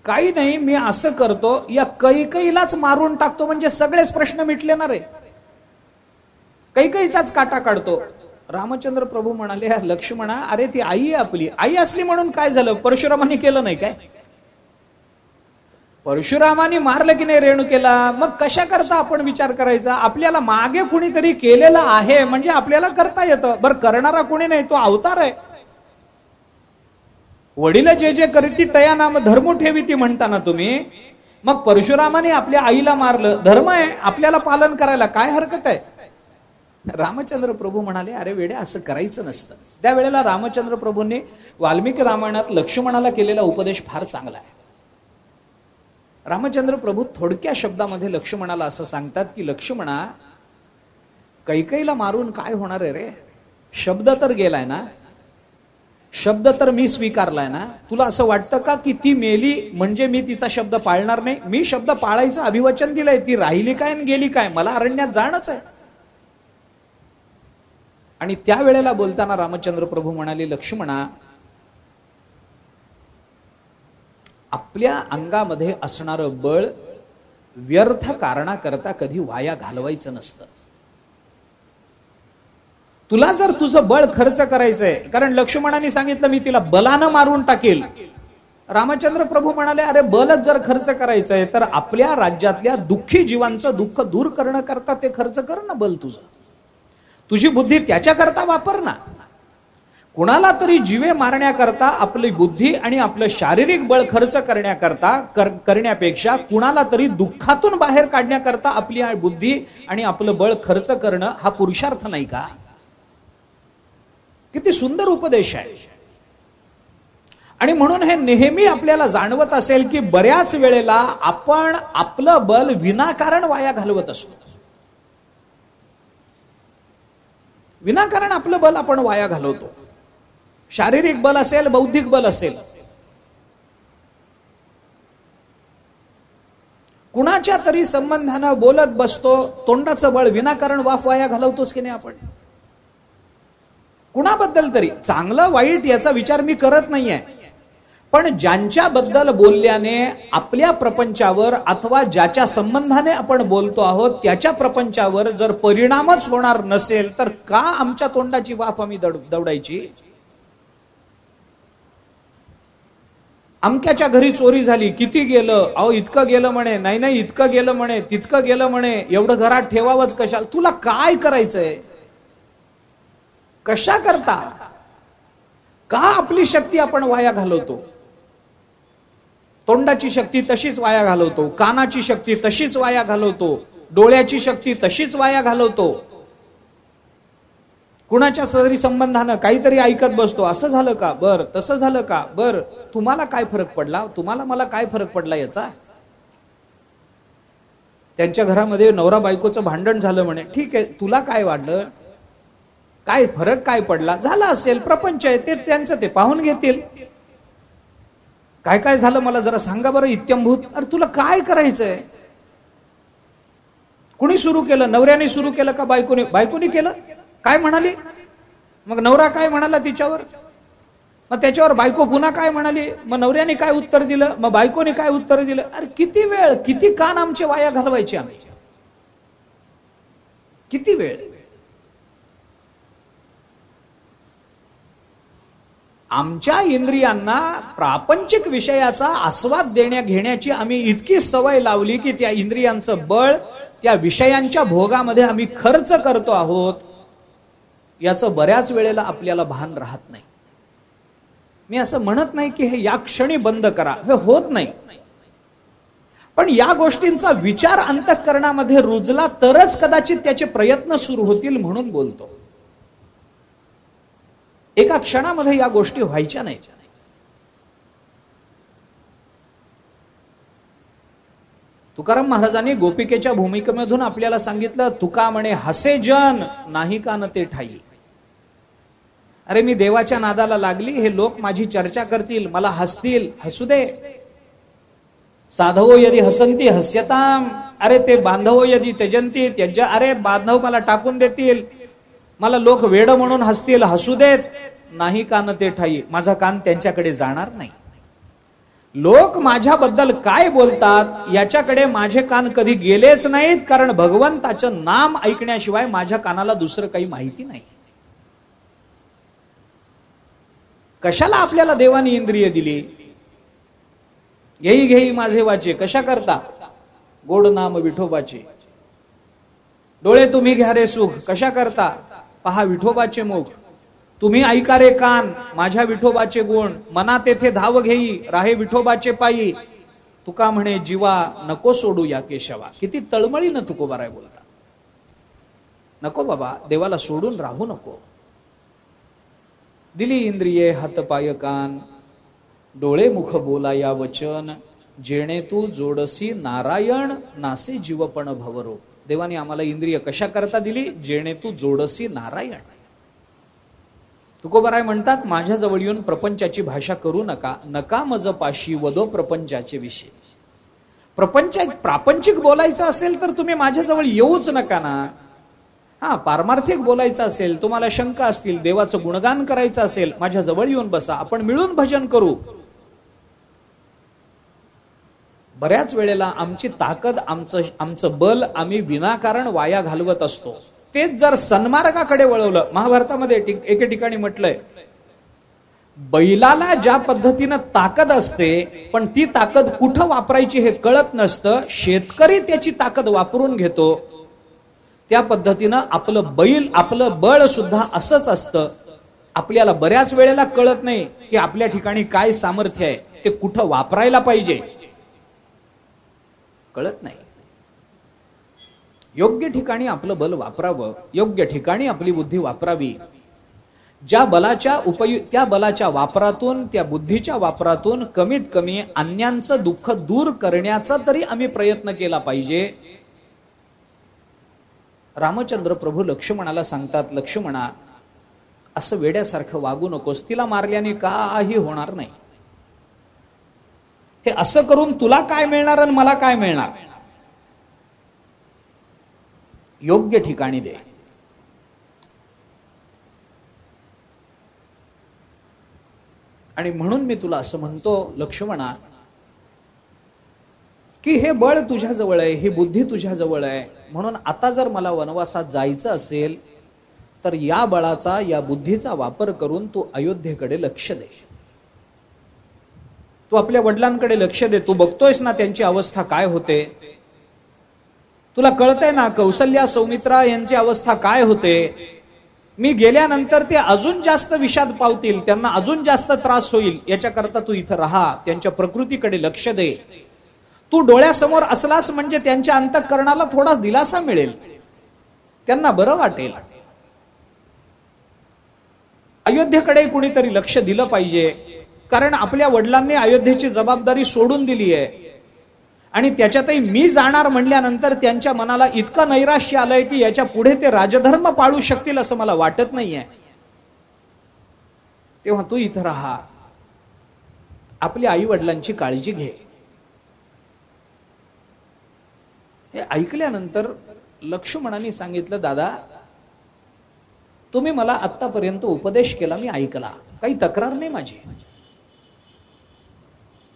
काही नाही, मी असं करतो, या कैकेयीलाच मारून टाकतो म्हणजे सगळेच प्रश्न मिटलेणार आहे. कैकेयीचाच काटा काढतो. रामचंद्र प्रभू म्हणाले, लक्ष्मणा अरे ती आई आहे आपली, आई असली म्हणून काय झालं, परशुरामाने केलं नाही काय? परशुरामाने मारलं की नाही रेणुकेला, मग कशा करता आपण विचार करायचा? आपल्याला मागे कुणीतरी केलेलं आहे म्हणजे आपल्याला करता येतं. बरं करणारा कोणी नाही, तो अवतार आहे. वडील जे जे करीती तया नाम धर्म ठेवीती म्हणताना तुम्ही, मग परशुरामाने आपल्या आईला मारलं, धर्म आहे आपल्याला पालन करायला, काय हरकत आहे? रामचंद्र प्रभू म्हणाले, अरे वेडे असं करायचं नसतं. त्यावेळेला रामचंद्र प्रभूंनी वाल्मिकी रामायणात लक्ष्मणाला केलेला उपदेश फार चांगला आहे. रामचंद्र प्रभू थोडक्या शब्दामध्ये लक्ष्मणाला असं सांगतात की लक्ष्मणा, कैकेयीला मारून काय होणार आहे रे? शब्द तर गेलाय ना, शब्द तर मी स्वीकारलाय ना. तुला असं वाटतं का की ती मेली म्हणजे मी तिचा शब्द पाळणार नाही? मी शब्द पाळायचं अभिवचन दिलंय. ती राहिली काय आणि गेली काय, मला अरण्यात जाणंच आहे. आणि त्यावेळेला बोलताना रामचंद्र प्रभू म्हणाले, लक्ष्मणा आपल्या अंगामध्ये असणारं बळ व्यर्थ कारणाकरता कधी वाया घालवायचं नसतं. तुला जर तुझं बळ खर्च करायचंय, कारण लक्ष्मणाने सांगितलं मी तिला बलानं मारून टाकेल. रामचंद्र प्रभू म्हणाले, अरे बलच जर खर्च करायचंय तर आपल्या राज्यातल्या दुःखी जीवांचं दुःख दूर करणं करता ते खर्च कर ना बल तुझं. तुझी बुद्धी त्याच्याकरता वापर ना. कुणाला तरी जीवे मारण्याकरता आपली बुद्धी आणि आपलं शारीरिक बळ खर्च करण्यापेक्षा कुणाला तरी दुःखातून बाहेर काढण्याकरता आपली बुद्धी आणि आपलं बळ खर्च करणं हा पुरुषार्थ नाही का? किती सुंदर उपदेश आहे. आणि म्हणून हे नेहमी आपल्याला जाणवत असेल की बऱ्याच वेळेला आपण आपलं बल विनाकारण वाया घालवत असतो. विनाकारण आपलं बल आपण वाया घालवतो. शारीरिक बल असेल, बौद्धिक बल असेल. कुणाच्या तरी संबंधानं बोलत बसतो, तोंडाचं बळ विनाकारण वाया घालवतोच की नाही आपण? कुणाबद्दल तरी, चांगलं वाईट याचा विचार मी करत नाहीये, पण ज्यांच्याबद्दल बोलल्याने आपल्या प्रपंचावर अथवा ज्याच्या संबंधाने आपण बोलतो आहोत त्याच्या प्रपंचावर जर परिणामच होणार नसेल तर का आमच्या तोंडाची वाफ आम्ही दवडायची? अमक्याच्या घरी चोरी झाली, किती गेलं? अहो इतकं गेलं म्हणे, नाही इतकं गेलं म्हणे, तितकं गेलं म्हणे, एवढं घरात ठेवावंच कशाला? तुला काय करायचंय? कशा करता? का आपली शक्ती आपण वाया घालवतो? तोंडाची शक्ती तशीच वाया घालवतो, कानाची शक्ती तशीच वाया घालवतो, डोळ्याची शक्ती तशीच वाया घालवतो. कुणाच्या तरी संबंधानं काहीतरी ऐकत बसतो, असं झालं का, बर तसं झालं का, बर तुम्हाला काय फरक पडला, तुम्हाला मला काय फरक पडला याचा? त्यांच्या घरामध्ये नवरा बायकोचं भांडण झालं म्हणे, ठीक आहे, तुला काय वाटलं, काय फरक काय पडला? झाला असेल, प्रपंच आहे ते, त्यांचं ते पाहून घेतील. काय काय झालं मला जरा सांगा बरं इत्यंभूत. अरे तुला काय करायचंय? कुणी सुरू केलं? नवऱ्याने सुरू केलं का बायकोने? बायकोने केलं. काय म्हणाली? मग नवरा काय म्हणाला तिच्यावर? मग त्याच्यावर बायको पुन्हा काय म्हणाली? मग नवऱ्याने काय उत्तर दिलं? मग बायकोने काय उत्तर दिलं? अरे किती वेळ, किती कान आमचे वाया घालवायचे आम्ही? किती वेळ? आमच्या इंद्रियांना प्रापंचिक विषयाचा आस्वाद देण्या घेण्याची आम्ही इतकी सवय लावली की त्या इंद्रियांचं बळ त्या विषयांच्या भोगामध्ये आम्ही खर्च करतो आहोत, याचं बऱ्याच वेळेला आपल्याला भान राहत नाही. मी असं म्हणत नाही की हे या क्षणी बंद करा, हे होत नाही. पण या गोष्टींचा विचार अंतःकरणामध्ये रुजला तरच कदाचित त्याचे प्रयत्न सुरू होतील म्हणून बोलतो. एका क्षणामध्ये या गोष्टी व्हायच्या नाहीत. तुकाराम महाराजांनी गोपिकेच्या भूमिकेमधून आपल्याला सांगितलं, तुका म्हणे हसे जन नाही का न ते ठाई. अरे मी देवाच्या नादाला लागली, हे लोक माझी चर्चा करतील, मला हसतील, हसू दे. साधवो यदि हसंती हस्यताम, अरे ते बांधवो यदि त्यजंती त्यज, अरे बांधव मला टाकून देतील, मला लोक वेड म्हणून हसतील, हसू देत. नाही कान ते ठाई, माझा कान त्यांच्याकडे जाणार नाही. लोक माझ्याबद्दल काय बोलतात याच्याकडे माझे कान कधी गेलेच नाहीत, कारण भगवंताचं नाम ऐकण्याशिवाय माझ्या कानाला दुसरं काही माहिती नाही. कशाला आपल्याला देवानी इंद्रिय दिली? घेई घेई माझे वाचे, कशा करता? गोड नाम विठोबाचे. डोळे तुम्ही घ्या रे सुख, कशा करता? पहा विठोबाचे मुख. तुम्ही ऐका रे कान, माझ्या विठोबाचे गुण. मना तेथे धाव घेई, राहे विठोबाचे पायी. तुका म्हणे जीवा नको सोडू या केशवा. किती तळमळीनं तुकोबाराय बोलता. नको बाबा, देवाला सोडून राहू नको. दिली इंद्रिये हात पाय कान, डोळे मुख बोला या वचन. जेणे तू जोडसी नारायण, नासे जीवपण भवरो. देवाने आम्हाला इंद्रिय कशा करता दिली? जेणे तू जोडसी नारायण. तुकोबाराय म्हणतात, माझ्या जवळ येऊन प्रपंचाची भाषा करू नका, नका मज पाशी वदो प्रपंचाचे विषय. प्रापंचिक बोलायचं असेल तर तुम्ही माझ्याजवळ येऊच नका ना. हा, पारमार्थिक बोलायचं असेल, तुम्हाला शंका असतील, देवाचं गुणगान करायचं असेल, माझ्या जवळ येऊन बसा, आपण मिळून भजन करू. बऱ्याच वेळेला आमची ताकद, आमचं बल आम्ही विनाकारण वाया घालवत असतो. तेच जर सन्मार्गाकडे वळवलं, महाभारतामध्ये एके ठिकाणी म्हटलंय, बैलाला ज्या पद्धतीनं ताकद असते पण ती ताकद कुठं वापरायची हे कळत नसतं, शेतकरी त्याची ताकद वापरून घेतो. त्या पद्धतीनं आपलं बळ सुद्धा असंच असतं. आपल्याला बऱ्याच वेळेला कळत नाही की आपल्या ठिकाणी काय सामर्थ्य आहे, ते कुठं वापरायला पाहिजे, कळत नाही. योग्य ठिकाणी आपलं बल वापरावं, योग्य ठिकाणी आपली बुद्धी वापरावी. त्या बलाच्या वापरातून, त्या बुद्धीच्या वापरातून कमीत कमी अन्यांचं दुःख दूर करण्याचा तरी आम्ही प्रयत्न केला पाहिजे. रामचंद्र प्रभू लक्ष्मणाला सांगतात, लक्ष्मणा असं वेड्यासारखं वागू नकोस, तिला मारल्याने काही होणार नाही. हे असं करून तुला काय मिळणार आणि मला काय मिळणार? योग्य ठिकाणी दे. आणि म्हणून मी तुला असं म्हणतो, लक्ष्मणा, की हे बळ तुझ्या जवळ आहे, ही बुद्धी तुझ्या जवळ आहे, म्हणून आता जर मला वनवासात जायचं असेल तर या बळाचा, या बुद्धीचा वापर करून तू अयोध्येकडे लक्ष दे. तू आपल्या वडिलांकडे लक्ष दे. तू बघतोयस ना त्यांची अवस्था काय होते, तुला कळतंय ना कौसल्या सौमित्रा यांची अवस्था काय होते. मी गेल्यानंतर ते अजून जास्त विषाद पावतील, त्यांना अजून जास्त त्रास होईल, याच्याकरता तू इथं राहा, त्यांच्या प्रकृतीकडे लक्ष दे. तू डोळ्यासमोर असलास म्हणजे त्यांच्या अंतःकरणाला थोडा दिलासा मिळेल, त्यांना बरं वाटेल. अयोध्येकडे कुणीतरी लक्ष दिलं पाहिजे, कारण आपल्या वडिलांनी अयोध्येची जबाबदारी सोडून दिली आहे. आणि त्याच्यातही मी जाणार म्हणल्यानंतर त्यांच्या मनाला इतकं नैराश्य आलंय की याच्या पुढे ते राजधर्म पाळू शकतील असं मला वाटत नाहीये. तेव्हा तू इथं राहा, आपल्या आई वडिलांची काळजी घे. हे ऐकल्यानंतर लक्ष्मणाने सांगितलं, दादा तुम्ही मला आतापर्यंत उपदेश केला, मी ऐकला, काही तक्रार नाही माझी.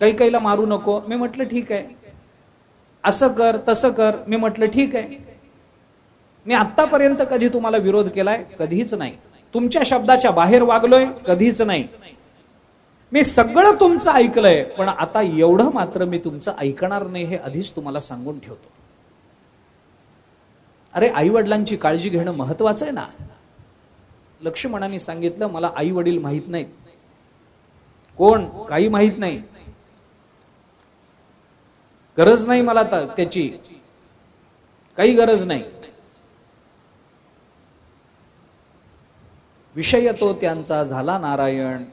कैकेयीला मारू नको, मी म्हटलं ठीक आहे. असं कर तसं कर, मी म्हटलं ठीक आहे. मी आतापर्यंत कधी तुम्हाला विरोध केलाय? कधीच नाही. तुमच्या शब्दाच्या बाहेर वागलोय? कधीच नाही. मी सगळं तुमचं ऐकलंय, पण आता एवढं मात्र मी तुमचं ऐकणार नाही, हे आधीच तुम्हाला सांगून ठेवतो. अरे, आई वडिलांची काळजी घेणं महत्वाचं आहे ना. लक्ष्मणाने सांगितलं, मला आई वडील माहित नाहीत. कोण? काही माहित नाही. गरज नाही मला त्याची, काही गरज नाही. विषय तो त्यांचा झाला नारायण,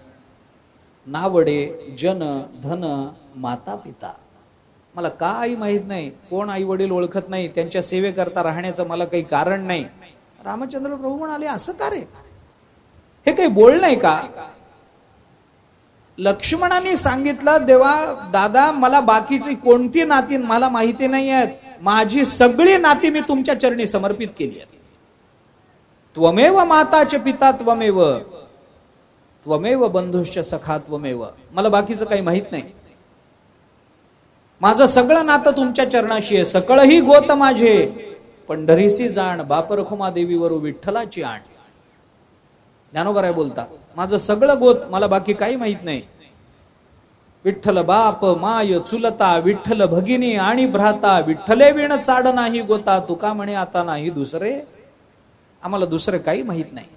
नावडे जन धन माता पिता. मला काही माहित नाही, कोण आई वडील ओळखत नाही, त्यांच्या सेवेकरता राहण्याचं मला काही कारण नाही. रामचंद्र प्रभू म्हणाले, असं का रे? हे काही बोलणं आहे का? लक्ष्मणाने सांगितलं, देवा दादा, मला बाकीची कोणती नाती मला माहिती नाही आहेत. माझी सगळी नाती मी तुमच्या चरणी समर्पित केली आहेत. त्वमेव माताचे पिता त्वमेव, त्वमेव बंधुश्च सखा त्वमेव. मला बाकीचं काही माहित नाही. माझं सगळं नातं तुमच्या चरणाशी आहे. सकळही गोत माझे पंढरीसी जाण, बाप रखुमा देवीवर विठ्ठलाची आण. ज्ञानोबराय बोलतात, माझं सगळं गोत, मला बाकी काही माहित नाही. विठ्ठल बाप माय चुलता, विठ्ठल भगिनी आणि भ्राता, विठ्ठले विण चाड नाही गोता, तुका म्हणे आता नाही दुसरे. आम्हाला दुसरं काही माहित नाही.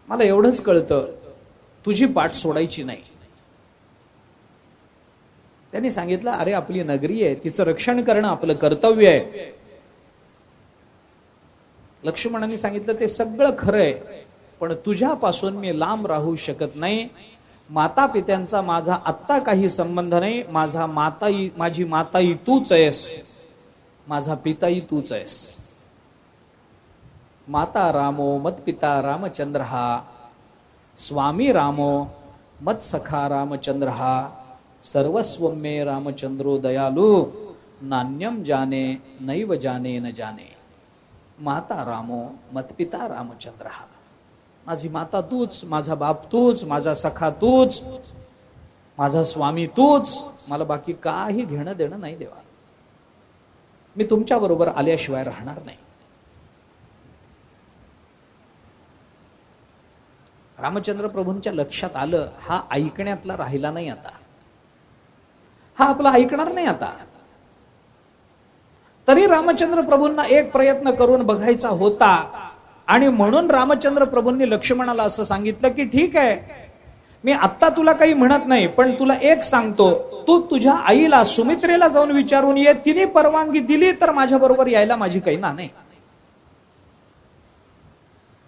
मला एवढंच कळतं, तुझी पाठ सोडायची नाही. त्यांनी सांगितलं, अरे आपली नगरी आहे, तिचं रक्षण करणं आपलं कर्तव्य आहे. लक्ष्मणाने सांगितलं, ते सगळं खरं आहे, पण तुझ्यापासून मी लांब राहू शकत नाही. माता पित्यांचा माझा आत्ता काही संबंध नाही. माझी माताई तूच आहेस, माझा पिताई तूच आहेस. माता रामो मत पिता रामचंद्र, स्वामी रामो मत सखा रामचंद्र, सर्वस्व मे रामचंद्रो दयालु, नान्यम जाने नैव जाने न जाने. माता रामो मत पिता रामचंद्र. माझी माता तूच, माझा बाप तूच, माझा सखा तूच, माझा स्वामी तूच. मला बाकी काही घेणं देणं नाही देवा. मी तुमच्या बरोबर आल्याशिवाय राहणार नाही. रामचंद्र प्रभूंच्या लक्षात आलं, हा ऐकण्यातला राहिला नाही आता, हा आपला ऐकणार नाही आता. तरी रामचंद्र प्रभूंना एक प्रयत्न करून बघायचा होता, आणि म्हणून रामचंद्र प्रभूंनी लक्ष्मणाला असं सांगितलं की ठीक आहे, मी आत्ता तुला काही म्हणत नाही, पण तुला एक सांगतो, तू तुझ्या आईला सुमित्रेला जाऊन विचारून ये. तिने परवानगी दिली तर माझ्या बरोबर यायला माझी काही ना नाही.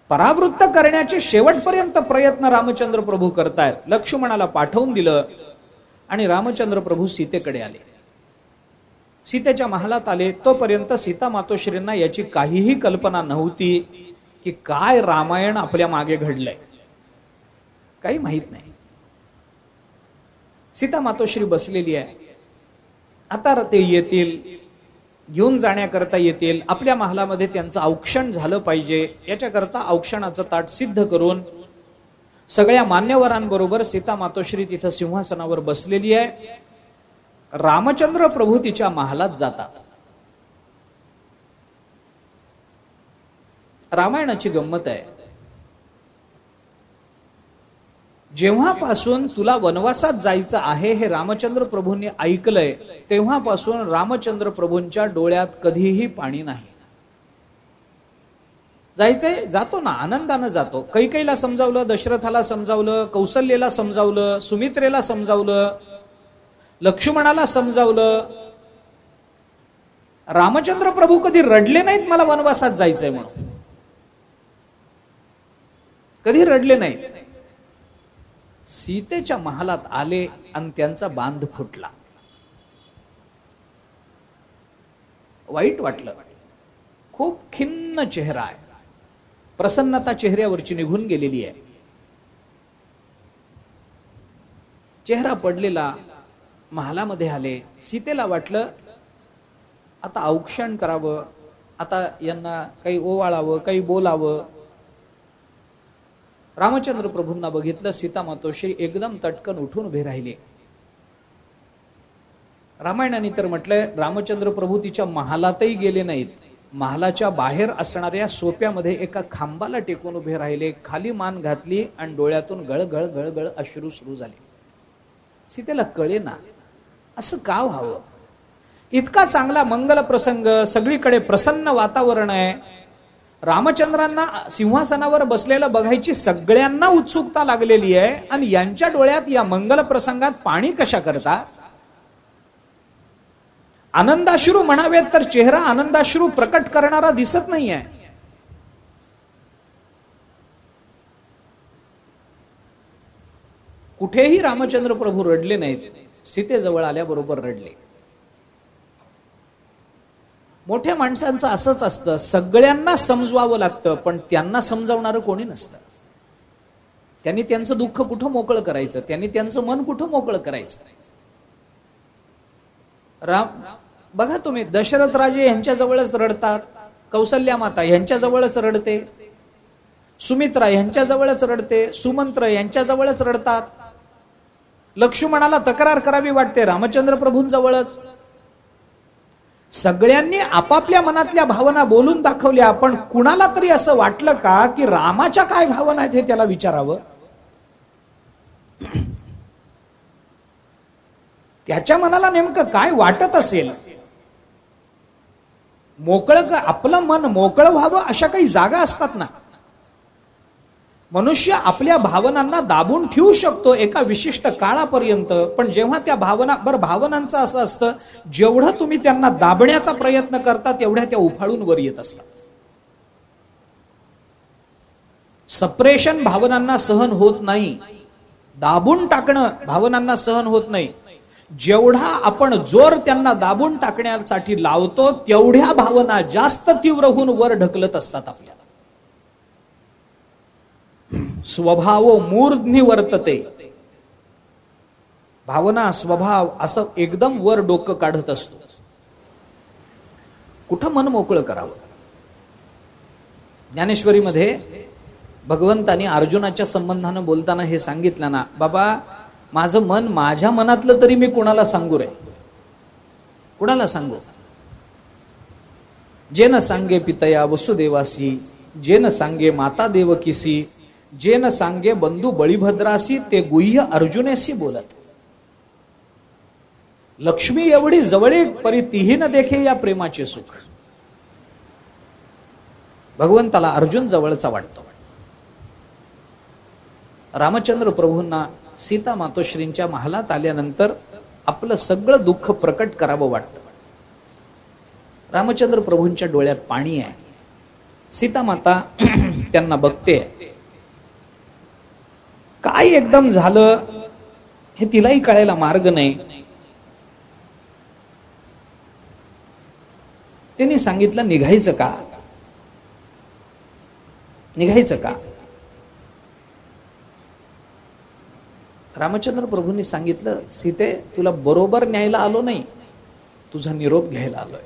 परावृत्त करण्याचे शेवटपर्यंत प्रयत्न रामचंद्र प्रभू करतायत. लक्ष्मणाला पाठवून दिलं आणि रामचंद्र प्रभू सीतेकडे आले. सीतेच्या महालात आले. तोपर्यंत सीता मातोश्रींना याची काहीही कल्पना नव्हती की काय रामायण आपल्या मागे घडलंय, काही माहित नाही. सीता मातोश्री बसलेली आहे. आता ते येतील, घेऊन जाण्याकरता येतील. आपल्या महालामध्ये त्यांचं औक्षण झालं पाहिजे, याच्याकरता औक्षणाचं ताट सिद्ध करून सगळ्या मान्यवरांबरोबर सीता मातोश्री तिथं सिंहासनावर बसलेली आहे. रामचंद्र प्रभू तिच्या महालात जातात. रामायणाची गंमत आहे, जेव्हापासून तुला वनवासात जायचं आहे हे रामचंद्र प्रभूंनी ऐकलंय, तेव्हापासून रामचंद्र प्रभूंच्या डोळ्यात कधीही पाणी नाही. जायचंय, जातो ना, आनंदानं जातो. कैकेयीला समजावलं, दशरथाला समजावलं, कौसल्येला समजावलं, सुमित्रेला समजावलं, लक्ष्मणाला समजावलं. रामचंद्र प्रभू कधी रडले नाहीत मला वनवासात जायचंय म्हणून, कधी रडले नाहीत. सीतेच्या महालात आले आणि त्यांचा बांध फुटला. वाईट वाटलं. खूप खिन्न चेहरा आहे, प्रसन्नता चेहऱ्यावरची निघून गेलेली आहे. चेहरा पडलेला. महालामध्ये आले. सीतेला वाटलं आता औक्षण करावं, आता यांना काही ओवाळावं, काही बोलावं. रामचंद्र प्रभूंना बघितलं, सीता मातोश्री एकदम तटकन उठून उभे राहिले. रामायणाने तर म्हटलंय, रामचंद्र प्रभू तिच्या महालातही गेले नाहीत, महालाच्या बाहेर असणाऱ्या सोप्यामध्ये एका खांबाला टेकून उभे राहिले, खाली मान घातली आणि डोळ्यातून गळगळ गळगळ अश्रू सुरू झाले. सीतेला कळे ना असं का व्हावं. इतका चांगला मंगल प्रसंग, सगळीकडे प्रसन्न वातावरण आहे, रामचंद्रांना सिंहासनावर बसलेलं बघायची सगळ्यांना उत्सुकता लागलेली आहे, आणि यांच्या डोळ्यात या मंगल प्रसंगात पाणी कशा करता. आनंदाश्रू म्हणावेत तर चेहरा आनंदाश्रू प्रकट करणारा दिसत नाहीये. कुठेही रामचंद्र प्रभू रडले नाहीत, सीतेजवळ आल्याबरोबर रडले. मोठ्या माणसांचं असंच असतं, सगळ्यांना समजवावं लागतं पण त्यांना समजावणारं कोणी नसतं. त्यांनी त्यांचं दुःख कुठं मोकळं करायचं, त्यांनी त्यांचं मन कुठं मोकळं करायचं. बघा तुम्ही, दशरथ राजे यांच्या जवळच रडतात, कौसल्या माता यांच्या जवळच रडते, सुमित्रा यांच्या जवळच रडते, सुमंत्र यांच्या जवळच रडतात. लक्ष्मणाला तक्रार करावी वाटते, रामचंद्र प्रभूंजवळच. सगळ्यांनी आपापल्या मनातल्या भावना बोलून दाखवल्या, पण कुणाला तरी असं वाटलं का की रामाच्या काय भावना आहेत हे त्याला विचारावं. त्याच्या मनाला नेमकं काय वाटत असेल. मोकळं, आपलं मन मोकळं व्हावं अशा काही जागा असतात ना. मनुष्य आपल्या भावनांना दाबून ठेवू शकतो एका विशिष्ट काळापर्यंत, पण जेव्हा त्या भावनांचं असं असतं, जेवढं तुम्ही त्यांना दाबण्याचा प्रयत्न करता तेवढ्या त्या उफाळून वर येत असतात. सप्रेशन भावनांना सहन होत नाही, दाबून टाकणं भावनांना सहन होत नाही. जेवढा आपण जोर त्यांना दाबून टाकण्यासाठी लावतो तेवढ्या भावना जास्त तीव्र होऊन वर ढकलत असतात आपल्याला. स्वभाव मूर्ध्नी वर्तते, भावना स्वभाव असं एकदम वर डोकं काढत असतो. कुठं मन मोकळं करावं. ज्ञानेश्वरीमध्ये भगवंतानी अर्जुनाच्या संबंधानं बोलताना हे सांगितलं ना, बाबा माझं मन माझ्या मनातलं तरी मी कुणाला सांगू रे, कुणाला सांगू. जे न सांगे पितया वसुदेवासी, जे न सांगे माता देवकीसी, जे न सांगे बंधू बळीभद्रासी, ते गुह्य अर्जुनेशी बोलत. लक्ष्मी एवढी जवळीक परी तीही न देखे या प्रेमाचे सुख. भगवंताला अर्जुन जवळचा वाटतो. रामचंद्र प्रभूंना सीता मातोश्रींच्या महालात आल्यानंतर आपलं सगळं दुःख प्रकट करावं वाटतं. रामचंद्र प्रभूंच्या डोळ्यात पाणी आहे. सीता माता त्यांना बघते. काय एकदम झालं हे तिलाही कळायला मार्ग नाही. त्यांनी सांगितलं, निघायचं का, निघायचं का. रामचंद्र प्रभूंनी सांगितलं, सीते तुला बरोबर न्यायला आलो नाही, तुझा निरोप घ्यायला आलोय.